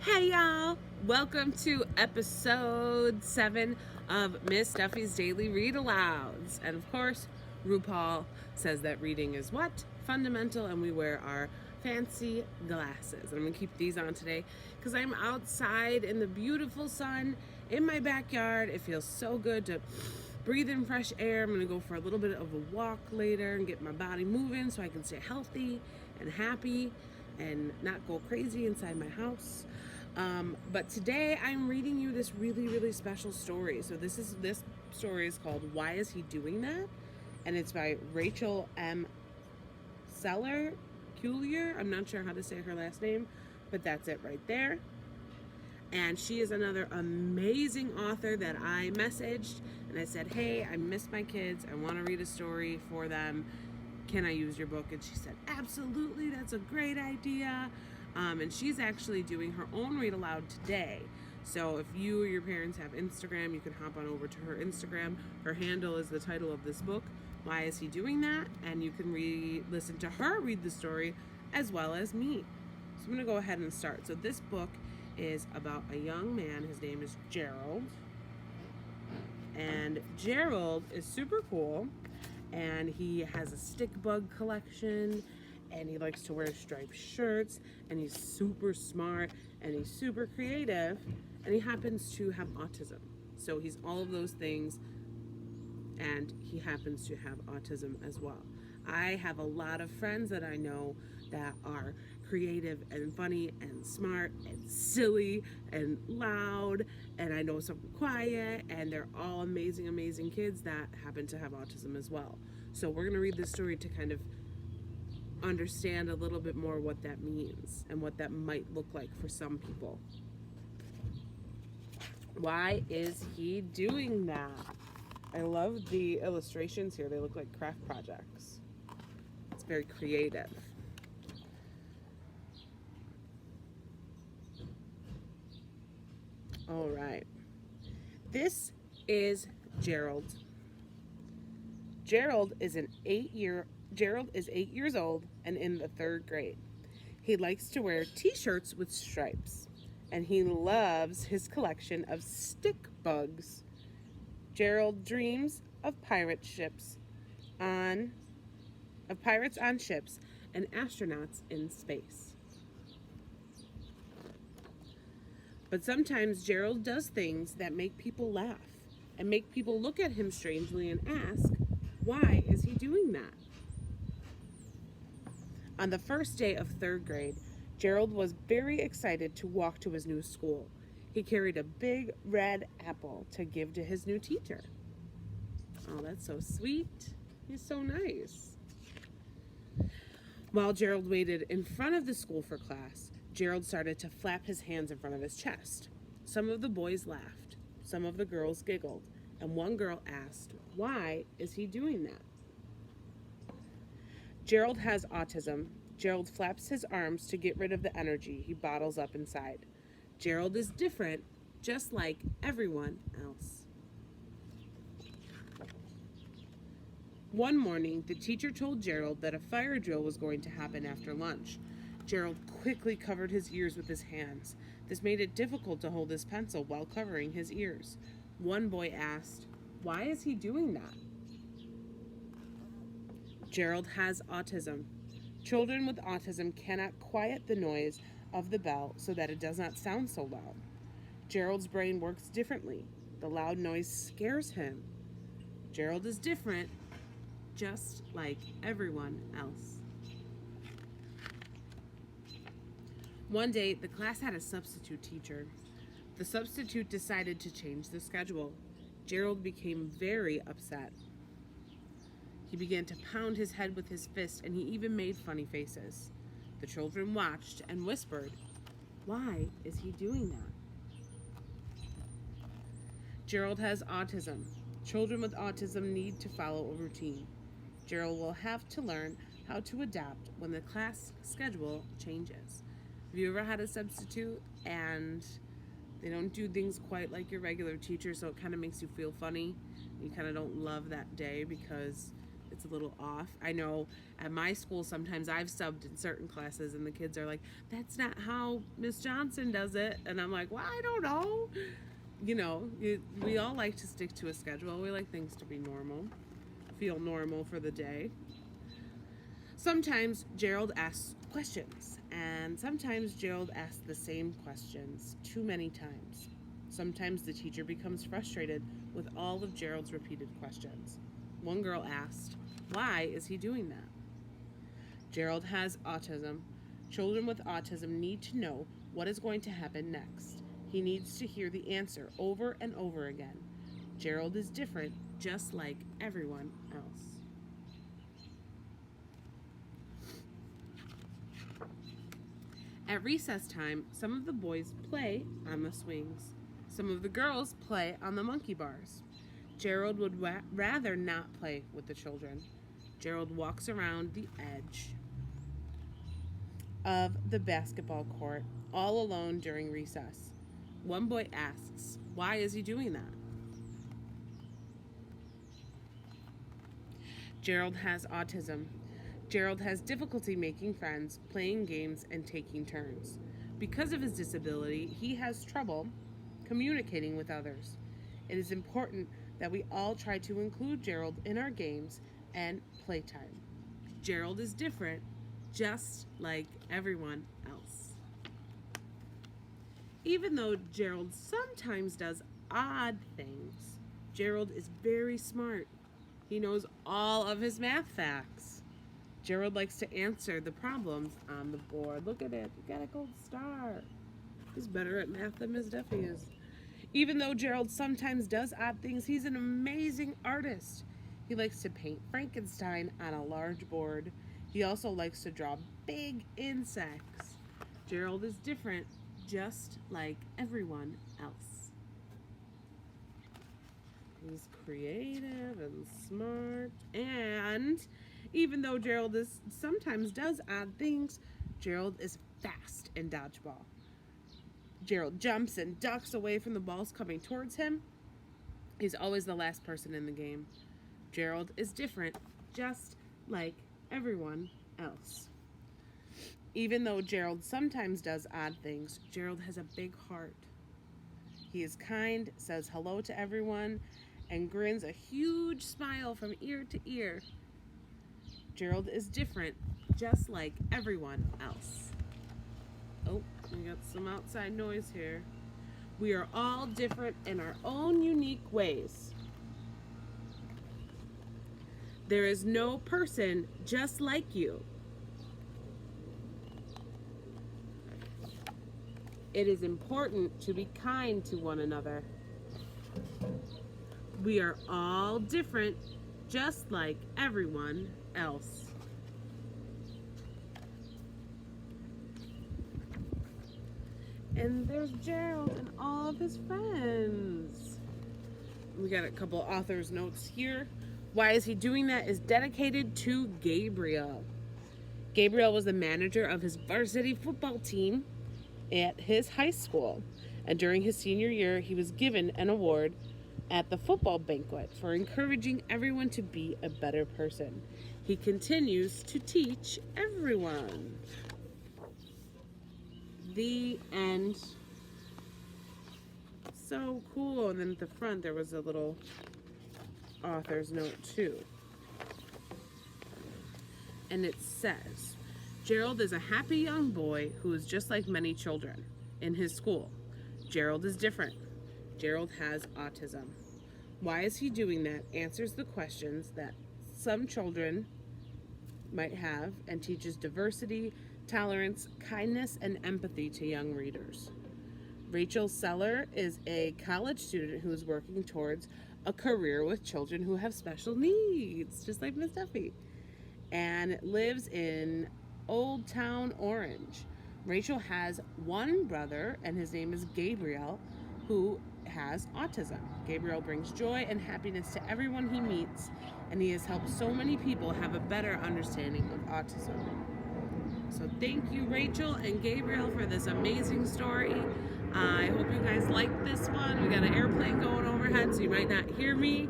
Hey y'all! Welcome to episode 7 of Miss Duffy's Daily Read Alouds. And of course, RuPaul says that reading is what? Fundamental, and we wear our fancy glasses. And I'm gonna keep these on today because I'm outside in the beautiful sun in my backyard. It feels so good to breathe in fresh air. I'm gonna go for a little bit of a walk later and get my body moving so I can stay healthy and happy and not go crazy inside my house. But today I'm reading you this really special story. So this story is called "Why Is He Doing That?" and it's by Rachel M. Culier. I'm not sure how to say her last name, but that's it right there. And she is another amazing author that I messaged and I said, "Hey, I miss my kids. I want to read a story for them. Can I use your book?" And she said, "Absolutely, that's a great idea." And she's actually doing her own read aloud today. So if you or your parents have Instagram, you can hop on over to her Instagram. Her handle is the title of this book, "Why Is He Doing That?" And you can listen to her read the story as well as me. So I'm going to go ahead and start. So this book is about a young man. His name is Gerald. And Gerald is super cool. And he has a stick bug collection, and he likes to wear striped shirts, and he's super smart, and he's super creative, and he happens to have autism. So he's all of those things, and he happens to have autism as well. I have a lot of friends that I know that are creative and funny and smart and silly and loud, and I know some quiet, and they're all amazing kids that happen to have autism as well. So we're going to read this story to kind of understand a little bit more what that means and what that might look like for some people. Why is he doing that? I love the illustrations here. They look like craft projects. It's very creative. All right. This is Gerald. Gerald is 8 years old and in the 3rd grade. He likes to wear t-shirts with stripes, and he loves his collection of stick bugs. Gerald dreams of pirates on ships and astronauts in space. But sometimes Gerald does things that make people laugh and make people look at him strangely and ask, why is he doing that? On the first day of 3rd grade, Gerald was very excited to walk to his new school. He carried a big red apple to give to his new teacher. Oh, that's so sweet. He's so nice. While Gerald waited in front of the school for class, Gerald started to flap his hands in front of his chest. Some of the boys laughed, some of the girls giggled, and one girl asked, why is he doing that? Gerald has autism. Gerald flaps his arms to get rid of the energy he bottles up inside. Gerald is different, just like everyone else. One morning, the teacher told Gerald that a fire drill was going to happen after lunch. Gerald quickly covered his ears with his hands. This made it difficult to hold his pencil while covering his ears. One boy asked, why is he doing that? Gerald has autism. Children with autism cannot quiet the noise of the bell so that it does not sound so loud. Gerald's brain works differently. The loud noise scares him. Gerald is different, just like everyone else. One day, the class had a substitute teacher. The substitute decided to change the schedule. Gerald became very upset. He began to pound his head with his fist, and he even made funny faces. The children watched and whispered, why is he doing that? Gerald has autism. Children with autism need to follow a routine. Gerald will have to learn how to adapt when the class schedule changes. Have you ever had a substitute and they don't do things quite like your regular teacher, so it kind of makes you feel funny? You kind of don't love that day because it's a little off. I know at my school sometimes I've subbed in certain classes and the kids are like, that's not how Miss Johnson does it. And I'm like, well, I don't know. We all like to stick to a schedule. We like things to be normal, feel normal for the day. Sometimes Gerald asks questions, and sometimes Gerald asks the same questions too many times. Sometimes the teacher becomes frustrated with all of Gerald's repeated questions. One girl asked, why is he doing that? Gerald has autism. Children with autism need to know what is going to happen next. He needs to hear the answer over and over again. Gerald is different, just like everyone else. At recess time, some of the boys play on the swings. Some of the girls play on the monkey bars. Gerald would rather not play with the children. Gerald walks around the edge of the basketball court all alone during recess. One boy asks, why is he doing that? Gerald has autism. Gerald has difficulty making friends, playing games, and taking turns. Because of his disability, he has trouble communicating with others. It is important that we all try to include Gerald in our games and playtime. Gerald is different, just like everyone else. Even though Gerald sometimes does odd things, Gerald is very smart. He knows all of his math facts. Gerald likes to answer the problems on the board. Look at it, you got a gold star. He's better at math than Miss Duffy is. Even though Gerald sometimes does odd things, he's an amazing artist. He likes to paint Frankenstein on a large board. He also likes to draw big insects. Gerald is different, just like everyone else. He's creative and smart, and even though Gerald sometimes does odd things, Gerald is fast in dodgeball. Gerald jumps and ducks away from the balls coming towards him. He's always the last person in the game. Gerald is different, just like everyone else. Even though Gerald sometimes does odd things, Gerald has a big heart. He is kind, says hello to everyone, and grins a huge smile from ear to ear. Gerald is different, just like everyone else. Oh, we got some outside noise here. We are all different in our own unique ways. There is no person just like you. It is important to be kind to one another. We are all different, just like everyone else. And there's Gerald and all of his friends. We got a couple author's notes here. Why is he doing that is dedicated to Gabriel. Gabriel was the manager of his varsity football team at his high school. And during his senior year, he was given an award at the football banquet for encouraging everyone to be a better person. He continues to teach everyone. The end. So cool. And then at the front there was a little author's note too. And it says, Gerald is a happy young boy who is just like many children in his school. Gerald is different. Gerald has autism. Why is he doing that? Answers the questions that some children might have and teaches diversity, tolerance, kindness, and empathy to young readers. Rachel Seller is a college student who is working towards a career with children who have special needs, just like Miss Duffy, and lives in Old Town Orange. Rachel has one brother, and his name is Gabriel, who has autism. Gabriel brings joy and happiness to everyone he meets, and he has helped so many people have a better understanding of autism. So thank you, Rachel and Gabriel, for this amazing story. I hope you guys liked this one. We got an airplane going overhead, so you might not hear me.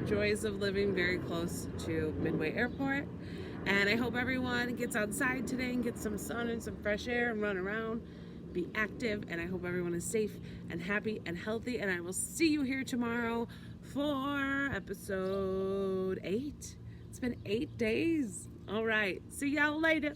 Joys of living very close to Midway Airport. And I hope everyone gets outside today and gets some sun and some fresh air and run around, be active, and I hope everyone is safe and happy and healthy. And I will see you here tomorrow for episode 8. It's been 8 days. All right. See y'all later.